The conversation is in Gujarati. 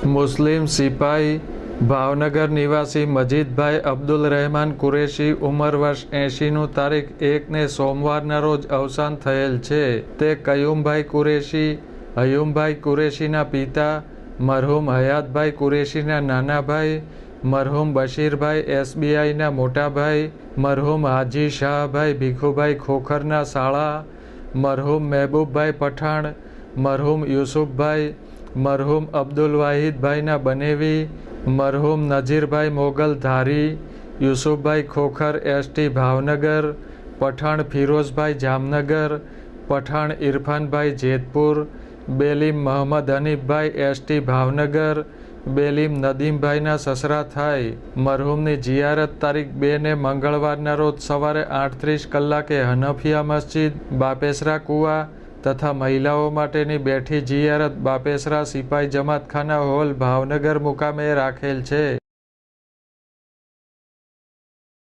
મુસ્લિમ સિપાઈ ભાવનગર નિવાસી મજીદભાઈ અબ્દુલ રહેમાન કુરેશી ઉંમર વર્ષ 80નું તારીખ 1ને સોમવારના રોજ અવસાન થયેલ છે. તે કયુમભાઈ કુરેશી હયુમભાઈ કુરેશીના પિતા, મરહુમ હયાતભાઈ કુરેશીના નાના ભાઈ, મરહુમ બશીરભાઈ એસબીઆઈના મોટા ભાઈ, મરહુમ હાજી શાહભાઈ ભીખુભાઈ ખોખરના શાળા, મરહુમ મહેબૂબભાઈ પઠાણ, મરહુમ યુસુફભાઈ, મરહુમ અબ્દુલ વાહિદભાઈના બનેવી, મરહુમ નજીરભાઈ મોગલ ધારી, યુસુફભાઈ ખોખર એસટી ભાવનગર, પઠાણ ફિરોઝભાઈ જામનગર, પઠાણ ઇરફાનભાઈ જેતપુર, બેલીમ મહમદ હનીફભાઈ એસટી ભાવનગર, બેલીમ નદીમભાઈના સસરા થાય. મરહુમની જિયારત તારીખ 2ને મંગળવારના રોજ સવારે 8:30 કલાકે હનફિયા મસ્જિદ, બાપેસરા કુવા તથા મહિલાઓ માટેની બેઠી જિયારત બાપેસરા સિપાઈ જમાતખાના હોલ ભાવનગર મુકામે રાખેલ છે.